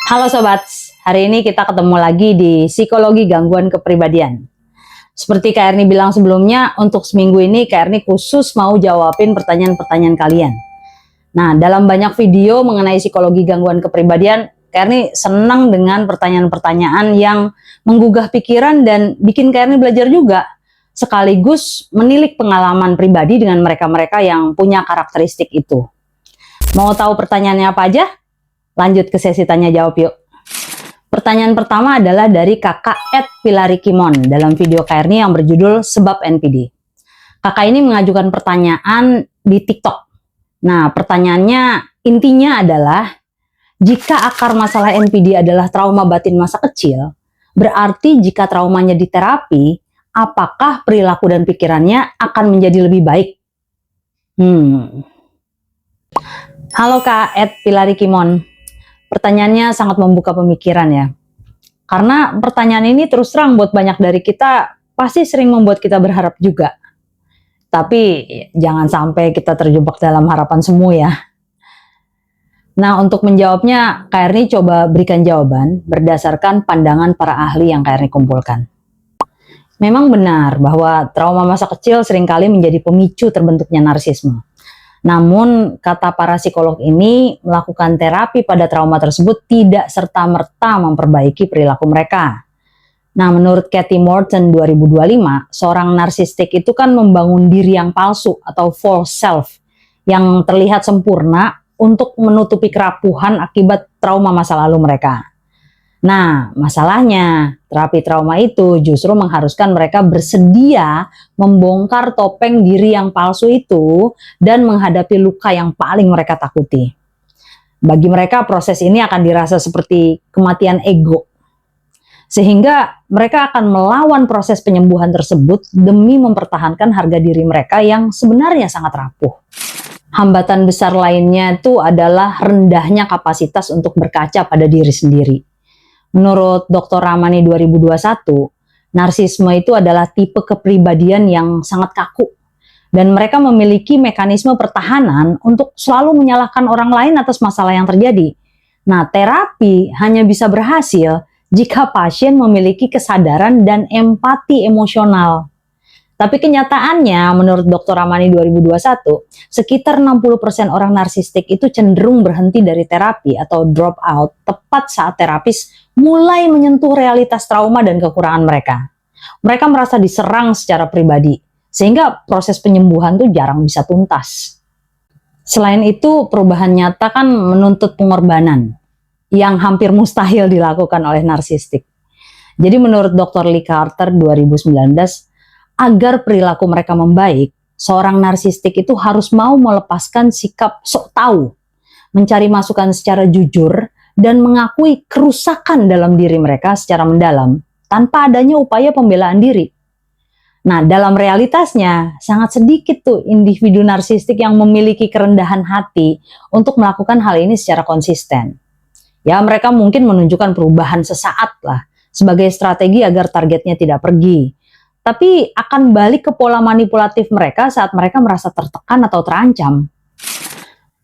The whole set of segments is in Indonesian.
Halo sobat, hari ini kita ketemu lagi di Psikologi Gangguan Kepribadian. Seperti Kak Erni bilang sebelumnya, untuk seminggu ini Kak Erni khusus mau jawabin pertanyaan-pertanyaan kalian. Nah, dalam banyak video mengenai psikologi gangguan kepribadian, Kak Erni senang dengan pertanyaan-pertanyaan yang menggugah pikiran dan bikin Kak Erni belajar juga, sekaligus menilik pengalaman pribadi dengan mereka-mereka yang punya karakteristik itu. Mau tahu pertanyaannya apa aja? Lanjut ke sesi tanya jawab yuk. Pertanyaan pertama adalah dari kakak @pilarikimon dalam video Kak Erni yang berjudul Sebab NPD. Kakak ini mengajukan pertanyaan di TikTok. Nah, pertanyaannya intinya adalah, jika akar masalah NPD adalah trauma batin masa kecil, berarti jika traumanya diterapi, apakah perilaku dan pikirannya akan menjadi lebih baik? Halo Kak @pilarikimon. Pertanyaannya sangat membuka pemikiran ya. Karena pertanyaan ini terus terang buat banyak dari kita pasti sering membuat kita berharap juga. Tapi jangan sampai kita terjebak dalam harapan semu ya. Nah, untuk menjawabnya, Kak Erni coba berikan jawaban berdasarkan pandangan para ahli yang Kak Erni kumpulkan. Memang benar bahwa trauma masa kecil seringkali menjadi pemicu terbentuknya narsisme. Namun, kata para psikolog ini, melakukan terapi pada trauma tersebut tidak serta-merta memperbaiki perilaku mereka. Nah, menurut Kathy Morton 2025, seorang narsistik itu kan membangun diri yang palsu atau false self, yang terlihat sempurna untuk menutupi kerapuhan akibat trauma masa lalu mereka. Nah, masalahnya, terapi trauma itu justru mengharuskan mereka bersedia membongkar topeng diri yang palsu itu dan menghadapi luka yang paling mereka takuti. Bagi mereka, proses ini akan dirasa seperti kematian ego. Sehingga mereka akan melawan proses penyembuhan tersebut demi mempertahankan harga diri mereka yang sebenarnya sangat rapuh. Hambatan besar lainnya itu adalah rendahnya kapasitas untuk berkaca pada diri sendiri. Menurut Dr. Ramani 2021, narsisme itu adalah tipe kepribadian yang sangat kaku. Dan mereka memiliki mekanisme pertahanan untuk selalu menyalahkan orang lain atas masalah yang terjadi. Nah, terapi hanya bisa berhasil jika pasien memiliki kesadaran dan empati emosional. Tapi kenyataannya, menurut Dr. Ramani 2021, sekitar 60% orang narsistik itu cenderung berhenti dari terapi atau drop out tepat saat terapis mulai menyentuh realitas trauma dan kekurangan mereka. Mereka merasa diserang secara pribadi, sehingga proses penyembuhan tuh jarang bisa tuntas. Selain itu, perubahan nyata kan menuntut pengorbanan yang hampir mustahil dilakukan oleh narsistik. Jadi menurut Dr. Lee Carter 2019, agar perilaku mereka membaik, seorang narsistik itu harus mau melepaskan sikap sok tahu, mencari masukan secara jujur, dan mengakui kerusakan dalam diri mereka secara mendalam, tanpa adanya upaya pembelaan diri. Nah, dalam realitasnya, sangat sedikit tuh individu narsistik yang memiliki kerendahan hati untuk melakukan hal ini secara konsisten. Ya, mereka mungkin menunjukkan perubahan sesaat lah, sebagai strategi agar targetnya tidak pergi. Tapi akan balik ke pola manipulatif mereka saat mereka merasa tertekan atau terancam.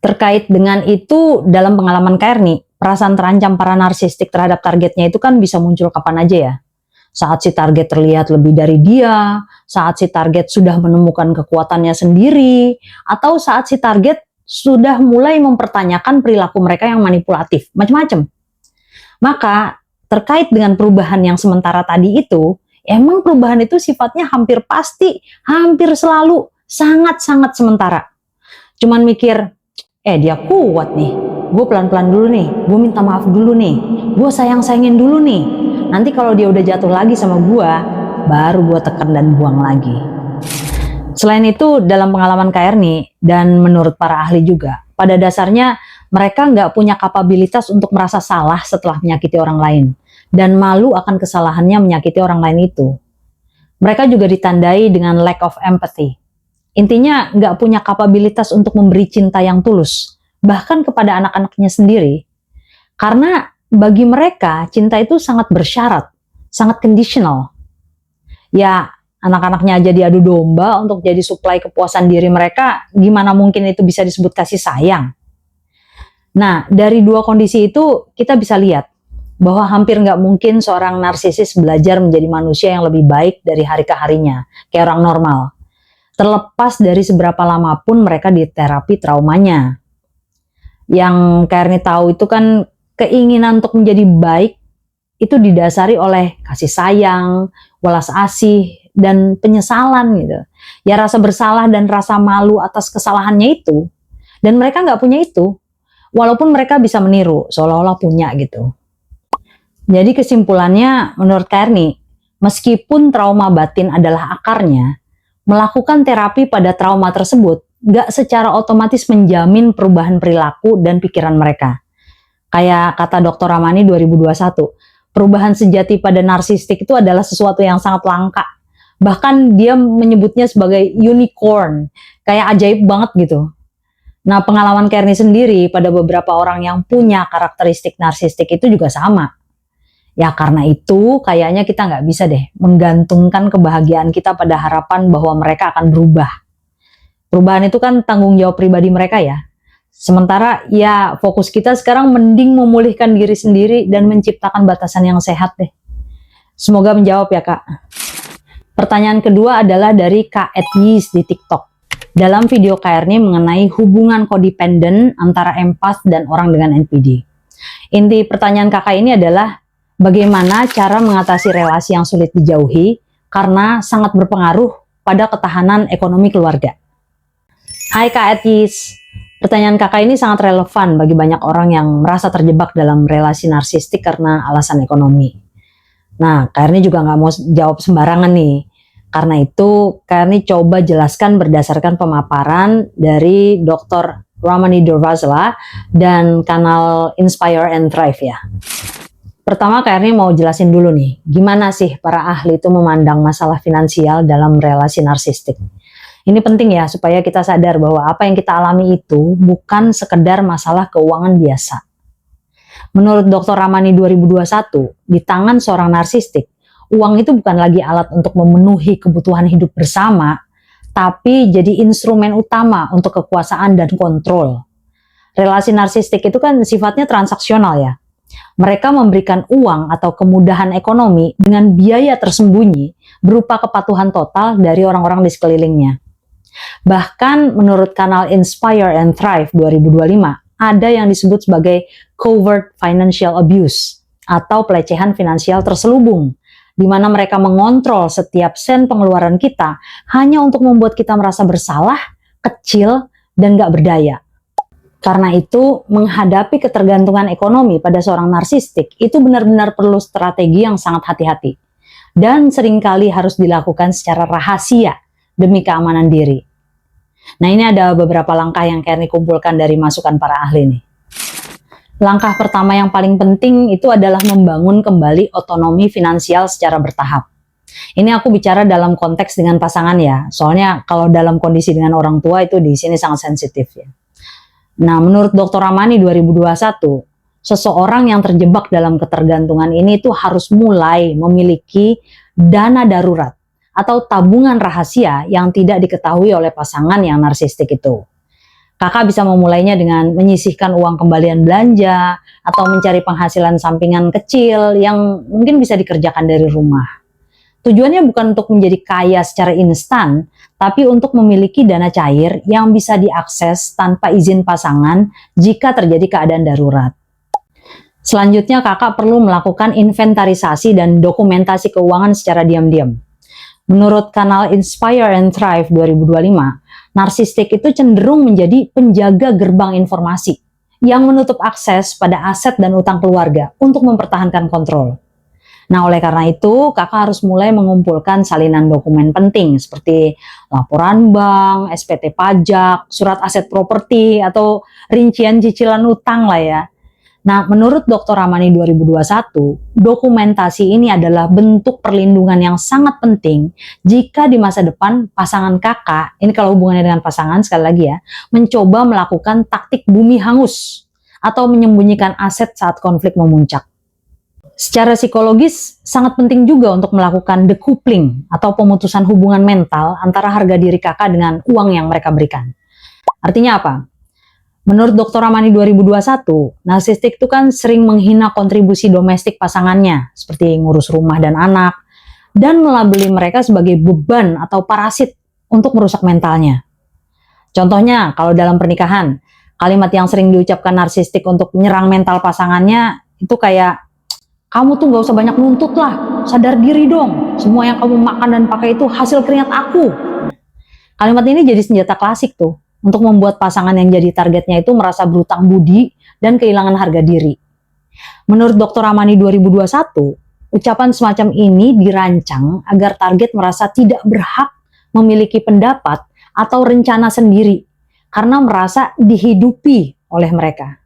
Terkait dengan itu, dalam pengalaman Kak Erni, perasaan terancam para narsistik terhadap targetnya itu kan bisa muncul kapan aja ya. Saat si target terlihat lebih dari dia, saat si target sudah menemukan kekuatannya sendiri, atau saat si target sudah mulai mempertanyakan perilaku mereka yang manipulatif, macam-macam. Maka, terkait dengan perubahan yang sementara tadi itu, emang perubahan itu sifatnya hampir pasti, hampir selalu, sangat-sangat sementara. Cuman mikir, dia kuat nih, gue pelan-pelan dulu nih, gue minta maaf dulu nih, gue sayang-sayangin dulu nih. Nanti kalau dia udah jatuh lagi sama gue, baru gue tekan dan buang lagi. Selain itu, dalam pengalaman Kak Erni, dan menurut para ahli juga, pada dasarnya mereka nggak punya kapabilitas untuk merasa salah setelah menyakiti orang lain, dan malu akan kesalahannya menyakiti orang lain itu. Mereka juga ditandai dengan lack of empathy. Intinya nggak punya kapabilitas untuk memberi cinta yang tulus, bahkan kepada anak-anaknya sendiri. Karena bagi mereka, cinta itu sangat bersyarat, sangat conditional. Ya, anak-anaknya aja diadu domba untuk jadi suplai kepuasan diri mereka, gimana mungkin itu bisa disebut kasih sayang? Nah, dari dua kondisi itu kita bisa lihat bahwa hampir nggak mungkin seorang narsisis belajar menjadi manusia yang lebih baik dari hari ke harinya, kayak orang normal. Terlepas dari seberapa lama pun mereka di terapi traumanya. Yang Kairni tahu itu kan keinginan untuk menjadi baik itu didasari oleh kasih sayang, welas asih, dan penyesalan gitu. Ya rasa bersalah dan rasa malu atas kesalahannya itu. Dan mereka nggak punya itu. Walaupun mereka bisa meniru, seolah-olah punya gitu. Jadi kesimpulannya menurut Kairni, meskipun trauma batin adalah akarnya, melakukan terapi pada trauma tersebut nggak secara otomatis menjamin perubahan perilaku dan pikiran mereka. Kayak kata Dr. Ramani 2021, perubahan sejati pada narsistik itu adalah sesuatu yang sangat langka. Bahkan dia menyebutnya sebagai unicorn, kayak ajaib banget gitu. Nah, pengalaman Kairni sendiri pada beberapa orang yang punya karakteristik narsistik itu juga sama. Ya karena itu kayaknya kita nggak bisa deh menggantungkan kebahagiaan kita pada harapan bahwa mereka akan berubah. Perubahan itu kan tanggung jawab pribadi mereka ya. Sementara ya fokus kita sekarang mending memulihkan diri sendiri dan menciptakan batasan yang sehat deh. Semoga menjawab ya Kak. Pertanyaan kedua adalah dari Kak Etis di TikTok. Dalam video Kairni mengenai hubungan kodependen antara empath dan orang dengan NPD. Inti pertanyaan kakak ini adalah bagaimana cara mengatasi relasi yang sulit dijauhi karena sangat berpengaruh pada ketahanan ekonomi keluarga. Hai Kak Etis, pertanyaan kakak ini sangat relevan bagi banyak orang yang merasa terjebak dalam relasi narsistik karena alasan ekonomi. Nah, Kairni juga nggak mau jawab sembarangan nih. Karena itu, Kairni coba jelaskan berdasarkan pemaparan dari Dr. Ramani Durvasula dan kanal Inspire and Thrive ya. Pertama, Kairni mau jelasin dulu nih, gimana sih para ahli itu memandang masalah finansial dalam relasi narsistik. Ini penting ya, supaya kita sadar bahwa apa yang kita alami itu bukan sekedar masalah keuangan biasa. Menurut Dr. Ramani 2021, di tangan seorang narsistik, uang itu bukan lagi alat untuk memenuhi kebutuhan hidup bersama, tapi jadi instrumen utama untuk kekuasaan dan kontrol. Relasi narsistik itu kan sifatnya transaksional ya. Mereka memberikan uang atau kemudahan ekonomi dengan biaya tersembunyi berupa kepatuhan total dari orang-orang di sekelilingnya. Bahkan menurut kanal Inspire and Thrive 2025, ada yang disebut sebagai covert financial abuse atau pelecehan finansial terselubung, di mana mereka mengontrol setiap sen pengeluaran kita hanya untuk membuat kita merasa bersalah, kecil, dan gak berdaya. Karena itu, menghadapi ketergantungan ekonomi pada seorang narsistik itu benar-benar perlu strategi yang sangat hati-hati. Dan seringkali harus dilakukan secara rahasia demi keamanan diri. Nah, ini ada beberapa langkah yang Kairni kumpulkan dari masukan para ahli nih. Langkah pertama yang paling penting itu adalah membangun kembali otonomi finansial secara bertahap. Ini aku bicara dalam konteks dengan pasangan ya, soalnya kalau dalam kondisi dengan orang tua itu di sini sangat sensitif ya. Nah, menurut Dr. Ramani 2021, seseorang yang terjebak dalam ketergantungan ini itu harus mulai memiliki dana darurat atau tabungan rahasia yang tidak diketahui oleh pasangan yang narsistik itu. Kakak bisa memulainya dengan menyisihkan uang kembalian belanja atau mencari penghasilan sampingan kecil yang mungkin bisa dikerjakan dari rumah. Tujuannya bukan untuk menjadi kaya secara instan, tapi untuk memiliki dana cair yang bisa diakses tanpa izin pasangan jika terjadi keadaan darurat. Selanjutnya, kakak perlu melakukan inventarisasi dan dokumentasi keuangan secara diam-diam. Menurut kanal Inspire and Thrive 2025, narsistik itu cenderung menjadi penjaga gerbang informasi yang menutup akses pada aset dan utang keluarga untuk mempertahankan kontrol. Nah, oleh karena itu, kakak harus mulai mengumpulkan salinan dokumen penting seperti laporan bank, SPT pajak, surat aset properti, atau rincian cicilan utang lah ya. Nah, menurut Dr. Ramani 2021, dokumentasi ini adalah bentuk perlindungan yang sangat penting jika di masa depan pasangan kakak, ini kalau hubungannya dengan pasangan sekali lagi ya, mencoba melakukan taktik bumi hangus atau menyembunyikan aset saat konflik memuncak. Secara psikologis, sangat penting juga untuk melakukan decoupling atau pemutusan hubungan mental antara harga diri kakak dengan uang yang mereka berikan. Artinya apa? Menurut Dr. Ramani 2021, narsistik itu kan sering menghina kontribusi domestik pasangannya, seperti ngurus rumah dan anak, dan melabeli mereka sebagai beban atau parasit untuk merusak mentalnya. Contohnya, kalau dalam pernikahan, kalimat yang sering diucapkan narsistik untuk menyerang mental pasangannya itu kayak, kamu tuh gak usah banyak nuntut lah, sadar diri dong, semua yang kamu makan dan pakai itu hasil keringat aku. Kalimat ini jadi senjata klasik tuh, untuk membuat pasangan yang jadi targetnya itu merasa berutang budi dan kehilangan harga diri. Menurut Dr. Ramani 2021, ucapan semacam ini dirancang agar target merasa tidak berhak memiliki pendapat atau rencana sendiri karena merasa dihidupi oleh mereka.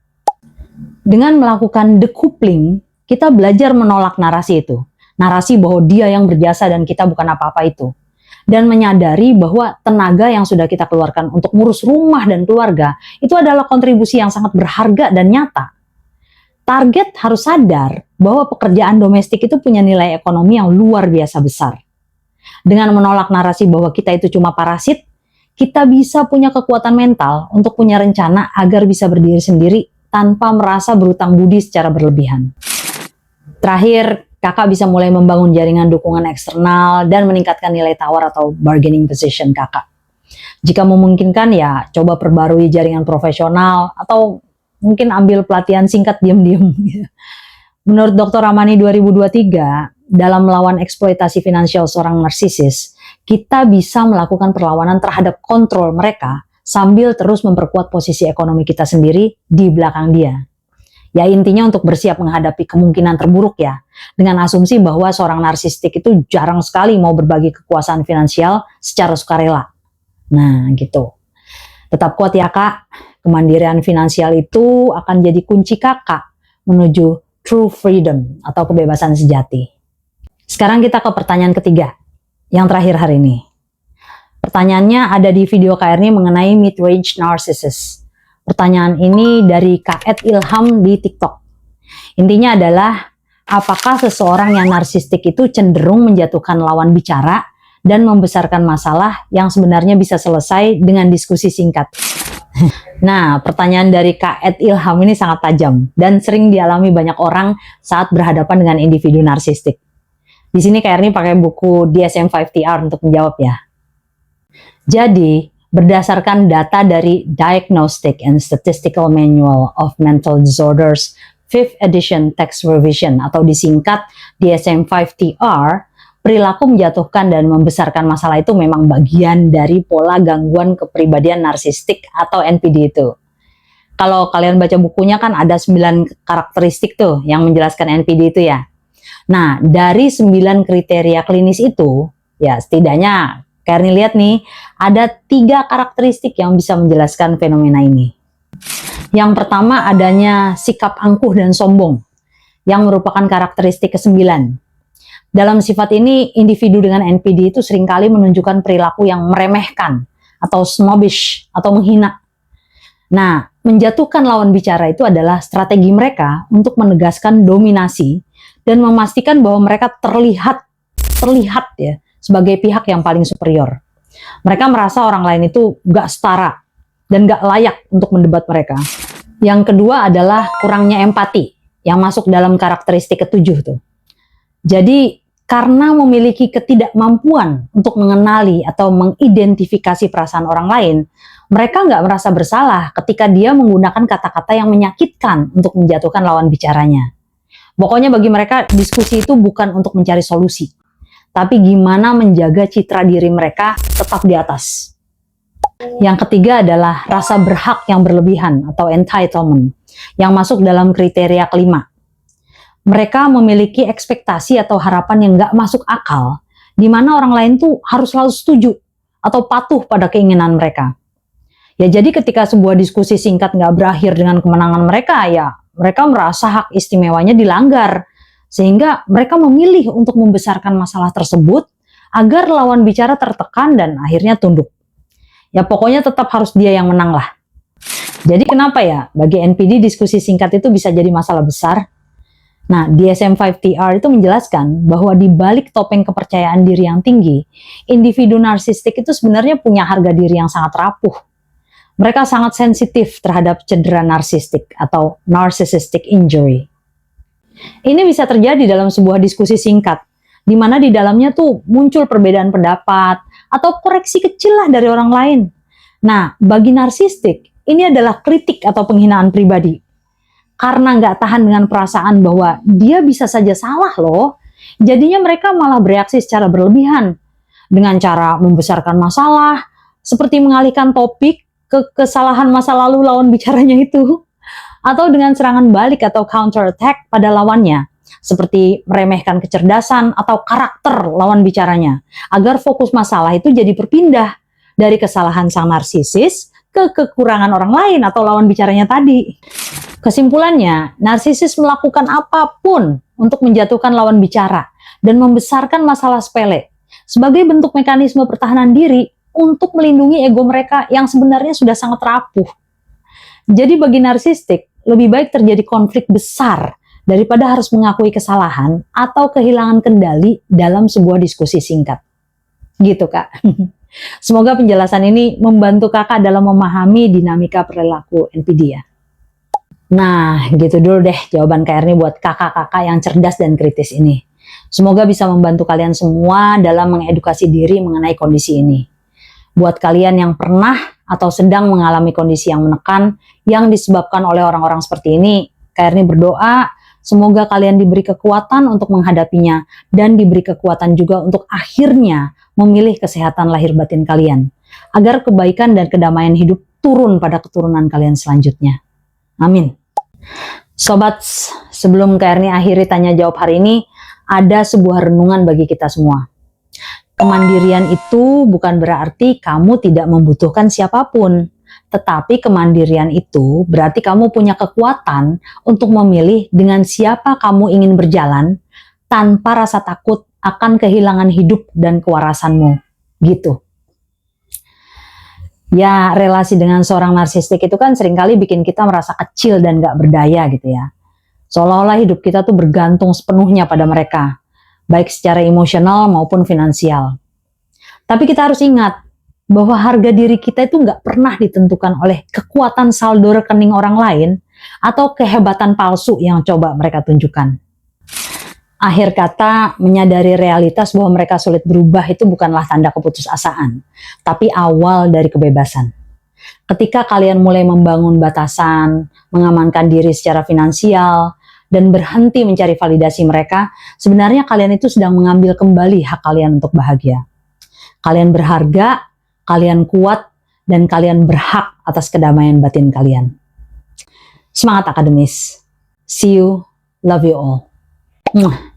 Dengan melakukan decoupling, kita belajar menolak narasi itu. Narasi bahwa dia yang berjasa dan kita bukan apa-apa itu. Dan menyadari bahwa tenaga yang sudah kita keluarkan untuk ngurus rumah dan keluarga itu adalah kontribusi yang sangat berharga dan nyata. Target harus sadar bahwa pekerjaan domestik itu punya nilai ekonomi yang luar biasa besar. Dengan menolak narasi bahwa kita itu cuma parasit, kita bisa punya kekuatan mental untuk punya rencana agar bisa berdiri sendiri tanpa merasa berutang budi secara berlebihan. Terakhir, kakak bisa mulai membangun jaringan dukungan eksternal dan meningkatkan nilai tawar atau bargaining position kakak. Jika memungkinkan ya coba perbarui jaringan profesional atau mungkin ambil pelatihan singkat diam-diam. Menurut Dr. Ramani 2023, dalam melawan eksploitasi finansial seorang narsisis, kita bisa melakukan perlawanan terhadap kontrol mereka sambil terus memperkuat posisi ekonomi kita sendiri di belakang dia. Ya intinya untuk bersiap menghadapi kemungkinan terburuk ya, dengan asumsi bahwa seorang narsistik itu jarang sekali mau berbagi kekuasaan finansial secara sukarela. Nah gitu. Tetap kuat ya kak, kemandirian finansial itu akan jadi kunci kakak menuju true freedom atau kebebasan sejati. Sekarang kita ke pertanyaan ketiga, yang terakhir hari ini. Pertanyaannya ada di video Kak Erni mengenai mid-range narcissist. Pertanyaan ini dari Kak Ed Ilham di TikTok. Intinya adalah, apakah seseorang yang narsistik itu cenderung menjatuhkan lawan bicara dan membesarkan masalah yang sebenarnya bisa selesai dengan diskusi singkat? Nah, pertanyaan dari Kak Ed Ilham ini sangat tajam dan sering dialami banyak orang saat berhadapan dengan individu narsistik. Di sini Kak Erni pakai buku DSM-5TR untuk menjawab ya. Jadi, berdasarkan data dari Diagnostic and Statistical Manual of Mental Disorders 5th Edition Text Revision atau disingkat DSM-5TR, perilaku menjatuhkan dan membesarkan masalah itu memang bagian dari pola gangguan kepribadian narsistik atau NPD itu. Kalau kalian baca bukunya kan ada 9 karakteristik tuh yang menjelaskan NPD itu ya. Nah, dari 9 kriteria klinis itu, ya setidaknya Karni lihat nih, ada 3 karakteristik yang bisa menjelaskan fenomena ini. Yang pertama adanya sikap angkuh dan sombong, yang merupakan karakteristik ke-9. Dalam sifat ini, individu dengan NPD itu seringkali menunjukkan perilaku yang meremehkan, atau snobbish, atau menghina. Nah, menjatuhkan lawan bicara itu adalah strategi mereka untuk menegaskan dominasi dan memastikan bahwa mereka terlihat ya, sebagai pihak yang paling superior. Mereka merasa orang lain itu gak setara dan gak layak untuk mendebat mereka. Yang kedua adalah kurangnya empati, yang masuk dalam karakteristik ke-7 tuh. Jadi, karena memiliki ketidakmampuan untuk mengenali atau mengidentifikasi perasaan orang lain, mereka gak merasa bersalah ketika dia menggunakan kata-kata yang menyakitkan untuk menjatuhkan lawan bicaranya. Pokoknya bagi mereka, diskusi itu bukan untuk mencari solusi, tapi gimana menjaga citra diri mereka tetap di atas. Yang ketiga adalah rasa berhak yang berlebihan atau entitlement, yang masuk dalam kriteria ke-5. Mereka memiliki ekspektasi atau harapan yang gak masuk akal, di mana orang lain tuh harus selalu setuju atau patuh pada keinginan mereka. Ya jadi ketika sebuah diskusi singkat gak berakhir dengan kemenangan mereka, ya mereka merasa hak istimewanya dilanggar, sehingga mereka memilih untuk membesarkan masalah tersebut agar lawan bicara tertekan dan akhirnya tunduk. Ya pokoknya tetap harus dia yang menang lah. Jadi kenapa ya bagi NPD diskusi singkat itu bisa jadi masalah besar? Nah, DSM-5TR itu menjelaskan bahwa di balik topeng kepercayaan diri yang tinggi, individu narsistik itu sebenarnya punya harga diri yang sangat rapuh. Mereka sangat sensitif terhadap cedera narsistik atau narcissistic injury. Ini bisa terjadi dalam sebuah diskusi singkat, di mana di dalamnya tuh muncul perbedaan pendapat atau koreksi kecil lah dari orang lain. Nah, bagi narsistik, ini adalah kritik atau penghinaan pribadi. Karena nggak tahan dengan perasaan bahwa dia bisa saja salah loh, jadinya mereka malah bereaksi secara berlebihan dengan cara membesarkan masalah, seperti mengalihkan topik ke kesalahan masa lalu lawan bicaranya itu, atau dengan serangan balik atau counter attack pada lawannya, seperti meremehkan kecerdasan atau karakter lawan bicaranya, agar fokus masalah itu jadi berpindah dari kesalahan sang narsisis ke kekurangan orang lain atau lawan bicaranya tadi. Kesimpulannya, narsisis melakukan apapun untuk menjatuhkan lawan bicara dan membesarkan masalah sepele sebagai bentuk mekanisme pertahanan diri untuk melindungi ego mereka yang sebenarnya sudah sangat rapuh. Jadi bagi narsistik, lebih baik terjadi konflik besar daripada harus mengakui kesalahan atau kehilangan kendali dalam sebuah diskusi singkat. Gitu, Kak. Semoga penjelasan ini membantu Kakak dalam memahami dinamika perilaku NPD ya. Nah, gitu dulu deh jawaban Kak Erni buat kakak-kakak yang cerdas dan kritis ini. Semoga bisa membantu kalian semua dalam mengedukasi diri mengenai kondisi ini. Buat kalian yang pernah atau sedang mengalami kondisi yang menekan yang disebabkan oleh orang-orang seperti ini, Kak Erni berdoa semoga kalian diberi kekuatan untuk menghadapinya dan diberi kekuatan juga untuk akhirnya memilih kesehatan lahir batin kalian, agar kebaikan dan kedamaian hidup turun pada keturunan kalian selanjutnya. Amin. Sobat, sebelum Kak Erni akhiri tanya jawab hari ini, ada sebuah renungan bagi kita semua. Kemandirian itu bukan berarti kamu tidak membutuhkan siapapun, tetapi kemandirian itu berarti kamu punya kekuatan untuk memilih dengan siapa kamu ingin berjalan tanpa rasa takut akan kehilangan hidup dan kewarasanmu. Gitu. Ya, relasi dengan seorang narsistik itu kan seringkali bikin kita merasa kecil dan gak berdaya gitu ya. Seolah-olah hidup kita tuh bergantung sepenuhnya pada mereka, baik secara emosional maupun finansial. Tapi kita harus ingat bahwa harga diri kita itu gak pernah ditentukan oleh kekuatan saldo rekening orang lain atau kehebatan palsu yang coba mereka tunjukkan. Akhir kata, menyadari realitas bahwa mereka sulit berubah itu bukanlah tanda keputusasaan, tapi awal dari kebebasan. Ketika kalian mulai membangun batasan, mengamankan diri secara finansial, dan berhenti mencari validasi mereka, sebenarnya kalian itu sedang mengambil kembali hak kalian untuk bahagia. Kalian berharga, kalian kuat, dan kalian berhak atas kedamaian batin kalian. Semangat akademis. See you, love you all. Mwah.